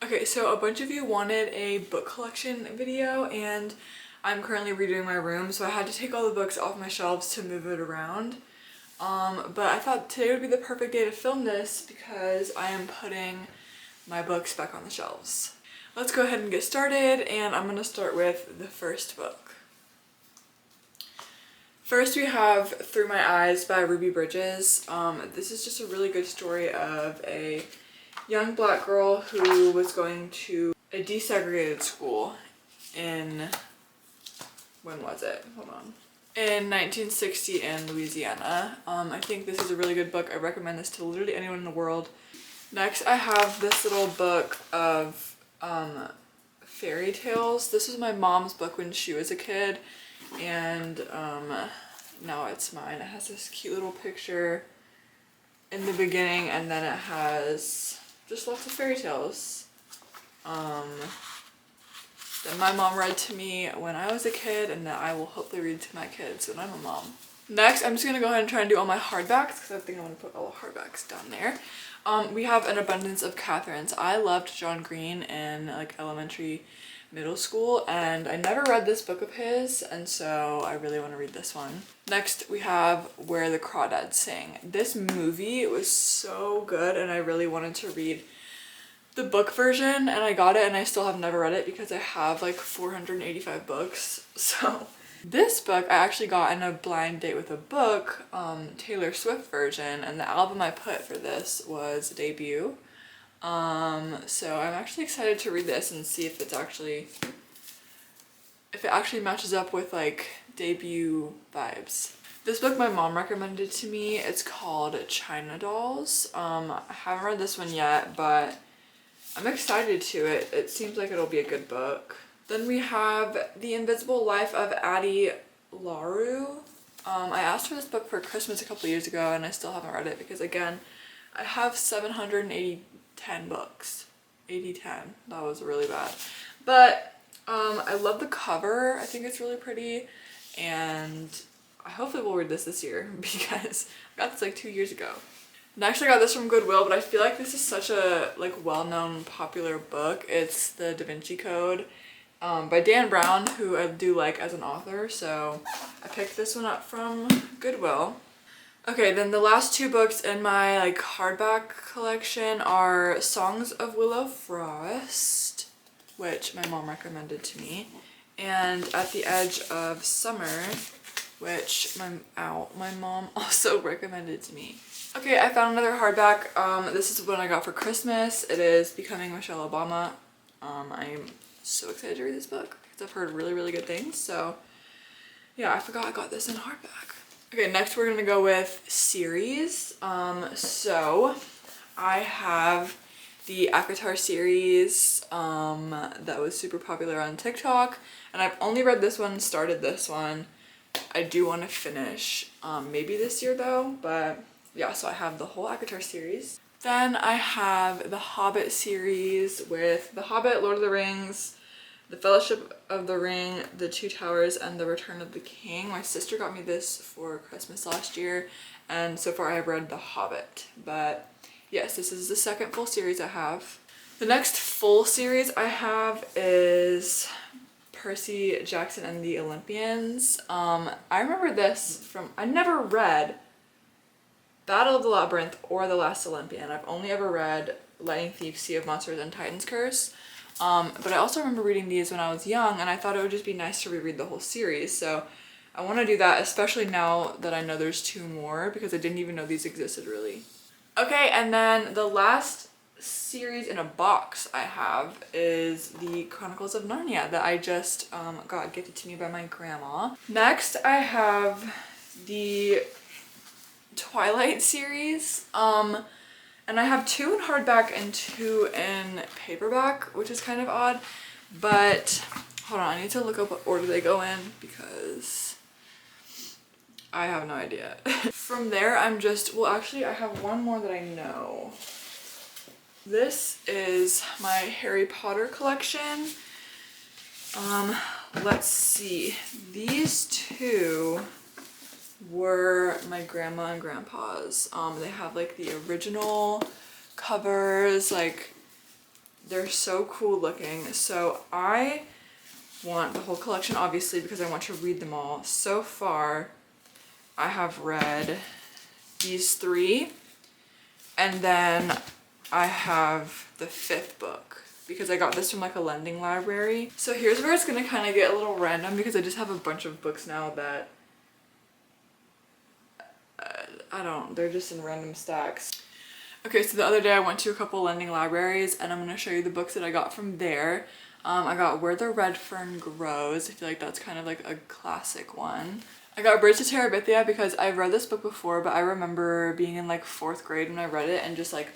Okay, so a bunch of you wanted a book collection video, and I'm currently redoing my room, so I had to take all the books off my shelves to move it around. But I thought today would be the perfect day to film this because I am putting my books back on the shelves. Let's go ahead and get started, and I'm going to start with the first book. First we have Through My Eyes by Ruby Bridges. This is just a really good story of a young black girl who was going to a desegregated school in, when was it? Hold on. In 1960 in Louisiana. I think this is a really good book. I recommend this to literally anyone in the world. Next I have this little book of fairy tales. This was my mom's book when she was a kid, and now it's mine. It has this cute little picture in the beginning, and then it has just lots of fairy tales that my mom read to me when I was a kid, and that I will hopefully read to my kids when I'm a mom. Next, I'm just gonna go ahead and try and do all my hardbacks because I think I'm gonna put all the hardbacks down there. We have An Abundance of Catherines. I loved John Green in like elementary, middle school, and I never read this book of his, and so I really want to read this one. Next we have Where the Crawdads Sing. This movie was so good, and I really wanted to read the book version, and I got it, and I still have never read it because I have like 485 books. So this book I actually got in a blind date with a book, Taylor Swift version, and the album I put for this was Debut. So I'm actually excited to read this and see if it actually matches up with like Debut vibes. This book my mom recommended to me. It's called China Dolls. I haven't read this one yet, but I'm excited to it. It seems like it'll be a good book. Then we have The Invisible Life of Addie LaRue. I asked for this book for Christmas a couple years ago, and I still haven't read it because, again, I have 710 books. 8010. That was really bad. But I love the cover. I think it's really pretty, and I hopefully will read this year because I got this like 2 years ago. Next I got this from Goodwill, but I feel like this is such a like well-known popular book. It's The Da Vinci Code by Dan Brown, who I do like as an author, so I picked this one up from Goodwill. Okay, then the last two books in my like hardback collection are Songs of Willow Frost, which my mom recommended to me, and At the Edge of Summer, which my mom also recommended to me. Okay, I found another hardback. This is what I got for Christmas. It is Becoming Michelle Obama. I'm so excited to read this book because I've heard really, really good things. So yeah, I forgot I got this in hardback. Okay, next we're gonna go with series. So I have the ACOTAR series that was super popular on TikTok, and I've only read this one, started this one. I do want to finish maybe this year though, but yeah, so I have the whole ACOTAR series. Then I have the Hobbit series with The Hobbit, Lord of the Rings, The Fellowship of the Ring, The Two Towers, and The Return of the King. My sister got me this for Christmas last year, and so far I have read The Hobbit. But yes, this is the second full series I have. The next full series I have is Percy Jackson and the Olympians. I remember this from, I never read Battle of the Labyrinth or The Last Olympian. I've only ever read Lightning Thief, Sea of Monsters, and Titan's Curse. But I also remember reading these when I was young, and I thought it would just be nice to reread the whole series. So I want to do that, especially now that I know there's two more, because I didn't even know these existed really. Okay, and then the last series in a box I have is the Chronicles of Narnia that I just got gifted to me by my grandma. Next I have the Twilight series, and I have two in hardback and two in paperback, which is kind of odd, but hold on, I need to look up what order they go in because I have no idea. From there I'm just, well actually I have one more that I know. This is my Harry Potter collection. Let's see, these two were my grandma and grandpa's. They have like the original covers, like They're so cool looking. So I want the whole collection, obviously, because I want to read them all. So far, I have read these 3, and then I have the 5th book because I got this from like a lending library. So here's where it's gonna kind of get a little random because I just have a bunch of books now that they're just in random stacks. Okay, so the other day I went to a couple lending libraries and I'm gonna show you the books that I got from there. I got Where the Red Fern Grows. I feel like that's kind of like a classic one. I got Bridge to Terabithia because I've read this book before, but I remember being in like 4th grade when I read it and just like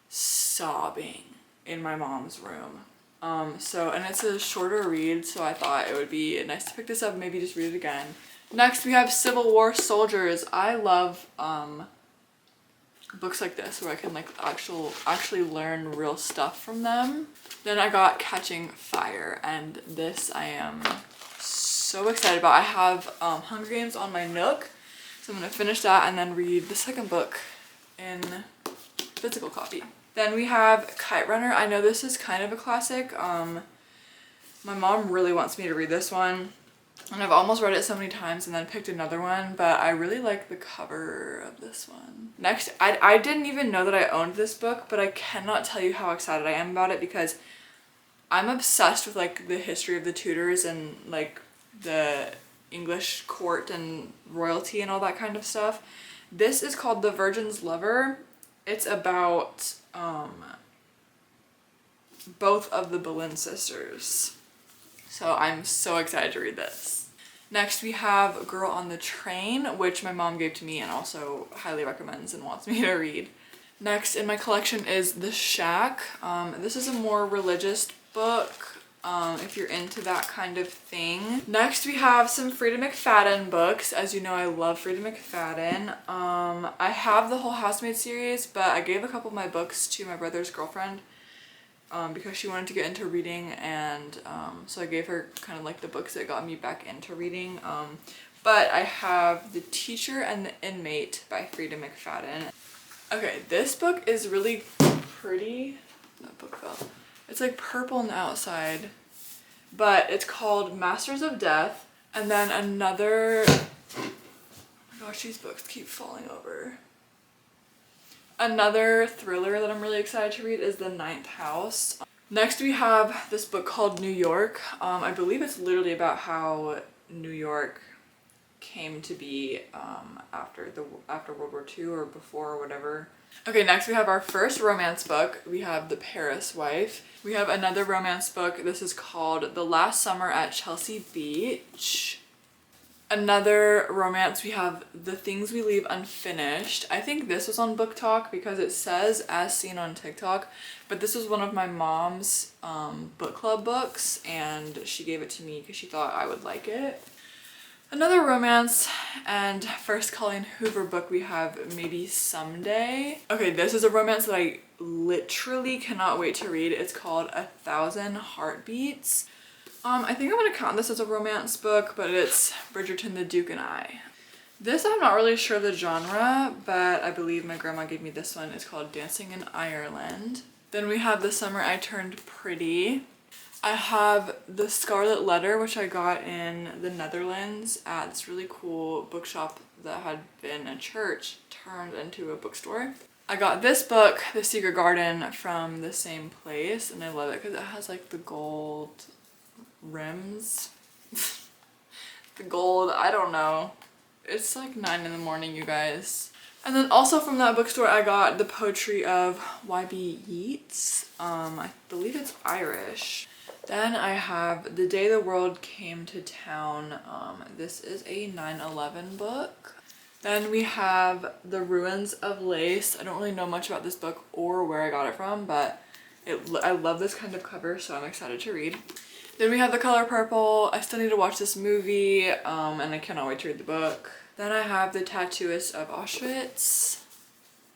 sobbing in my mom's room. And it's a shorter read, so I thought it would be nice to pick this up and maybe just read it again. Next we have Civil War Soldiers. I love books like this where I can like actually learn real stuff from them. Then I got Catching Fire, and this I am so excited about. I have Hunger Games on my Nook, so I'm gonna finish that and then read the 2nd book in physical copy. Then we have Kite Runner. I know this is kind of a classic. My mom really wants me to read this one, and I've almost read it so many times and then picked another one, but I really like the cover of this one. Next, I didn't even know that I owned this book, but I cannot tell you how excited I am about it because I'm obsessed with like the history of the Tudors and like the English court and royalty and all that kind of stuff. This is called The Virgin's Lover. It's about both of the Boleyn sisters. So I'm so excited to read this. Next we have Girl on the Train, which my mom gave to me and also highly recommends and wants me to read. Next in my collection is The Shack. This is a more religious book, if you're into that kind of thing. Next we have some Frida McFadden books. As you know, I love Frida McFadden. I have the whole Housemaid series, but I gave a couple of my books to my brother's girlfriend because she wanted to get into reading, and so I gave her kind of like the books that got me back into reading. But I have The Teacher and the Inmate by Frida McFadden. Okay, this book is really pretty. That book fell. It's like purple on the outside, but it's called Masters of Death. And then another, oh my gosh, these books keep falling over. Another thriller that I'm really excited to read is The Ninth House. Next we have this book called New York. I believe it's literally about how New York came to be after World War II or before or whatever. Okay, next we have our first romance book. We have The Paris Wife. We have another romance book. This is called The Last Summer at Chelsea Beach. Another romance, we have The Things We Leave Unfinished. I think this was on Book Talk because it says As Seen on TikTok, but this was one of my mom's book club books and she gave it to me because she thought I would like it. Another romance and first Colleen Hoover book, we have Maybe Someday. Okay, this is a romance that I literally cannot wait to read. It's called 1,000 Heartbeats. I think I'm gonna count this as a romance book, but it's Bridgerton, the Duke and I. This I'm not really sure the genre, but I believe my grandma gave me this one. It's called Dancing in Ireland. Then we have The Summer I Turned Pretty. I have The Scarlet Letter, which I got in the Netherlands at this really cool bookshop that had been a church turned into a bookstore. I got this book, The Secret Garden, from the same place, and I love it because it has like the gold rims. The gold, I don't know. It's like 9 in the morning, you guys. And then also from that bookstore I got the poetry of Y.B. Yeats. I believe it's Irish. Then I have The Day the World Came to Town. This is a 9/11 book. Then we have The Ruins of Lace. I don't really know much about this book or where I got it from, but I love this kind of cover, so I'm excited to read. Then we have The Color Purple. I still need to watch this movie, and I cannot wait to read the book. Then I have The Tattooist of Auschwitz.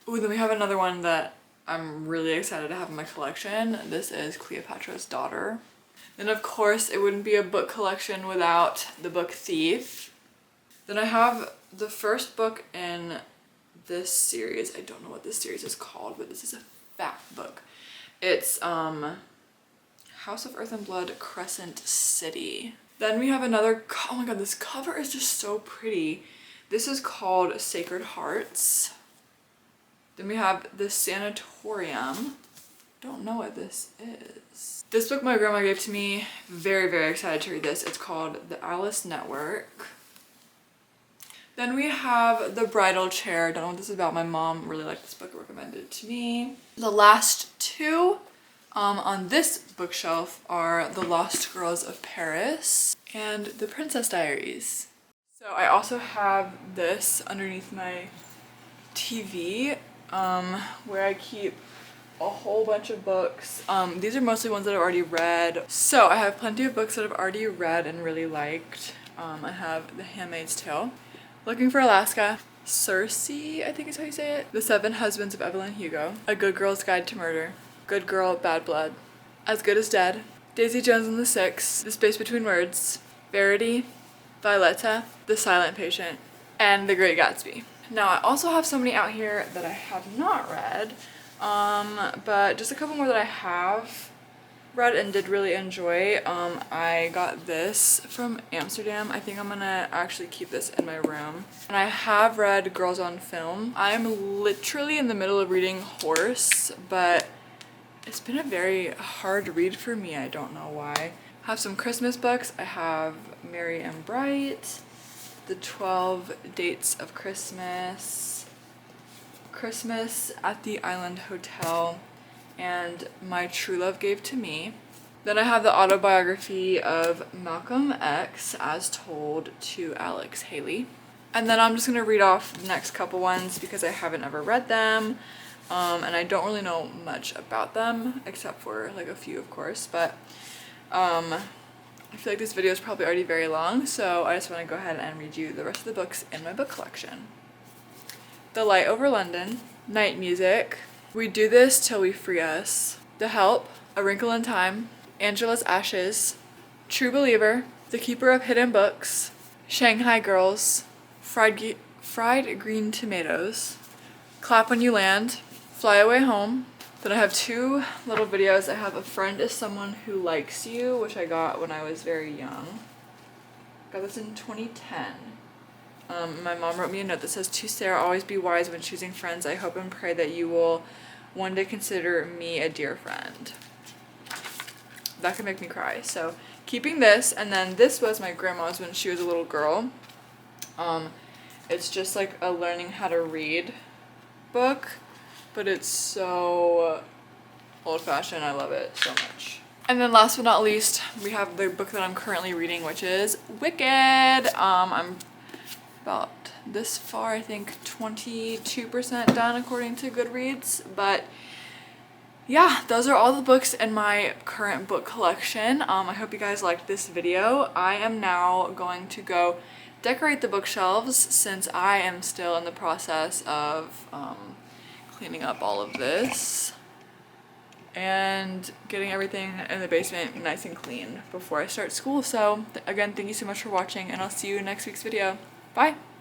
Ooh, then we have another one that I'm really excited to have in my collection. This is Cleopatra's Daughter. Then of course it wouldn't be a book collection without the book Thief. Then I have the first book in this series. I don't know what this series is called, but this is a fat book. It's House of Earth and Blood Crescent City. Then we have another, oh my god, this cover is just so pretty. This is called Sacred Hearts. Then we have The Sanatorium. Don't know what this is. This book my grandma gave to me. Very, very excited to read this. It's called The Alice Network. Then we have The Bridal Chair. Don't know what this is about. My mom really liked this book, recommended it to me. The last two on this bookshelf are The Lost Girls of Paris and The Princess Diaries. So I also have this underneath my TV where I keep a whole bunch of books. These are mostly ones that I've already read. So I have plenty of books that I've already read and really liked. I have The Handmaid's Tale, Looking for Alaska, Circe, I think is how you say it, The Seven Husbands of Evelyn Hugo, A Good Girl's Guide to Murder, Good Girl, Bad Blood, As Good as Dead, Daisy Jones and the Six, The Space Between Words, Verity, Violetta, The Silent Patient, and The Great Gatsby. Now I also have so many out here that I have not read, but just a couple more that I have read and did really enjoy. I got this from Amsterdam. I think I'm gonna actually keep this in my room. And I have read Girls on Film. I'm literally in the middle of reading Horse, but it's been a very hard read for me. I don't know why. I have some Christmas books. I have Merry and Bright, The 12 Dates of Christmas, Christmas at the Island Hotel, and My True Love Gave to Me. Then I have the autobiography of Malcolm X as told to Alex Haley. And then I'm just gonna read off the next couple ones because I haven't ever read them. And I don't really know much about them except for like a few, of course, but I feel like this video is probably already very long, so I just want to go ahead and read you the rest of the books in my book collection. The Light Over London, Night Music, We Do This Till We Free Us, The Help, A Wrinkle in Time, Angela's Ashes, True Believer, The Keeper of Hidden Books, Shanghai Girls, Fried Green Tomatoes, Clap When You Land, Fly Away Home. Then I have two little videos. I have A Friend Is Someone Who Likes You, which I got when I was very young. Got this in 2010. My mom wrote me a note that says, "To Sarah, always be wise when choosing friends. I hope and pray that you will one day consider me a dear friend." That could make me cry. So keeping this, and then this was my grandma's when she was a little girl. It's just like a learning how to read book, but it's so old-fashioned. I love it so much. And then last but not least, we have the book that I'm currently reading, which is Wicked. I'm about this far, I think 22% done according to Goodreads, but yeah, those are all the books in my current book collection. I hope you guys liked this video. I am now going to go decorate the bookshelves since I am still in the process of cleaning up all of this and getting everything in the basement nice and clean before I start school. So again, thank you so much for watching, and I'll see you in next week's video. Bye!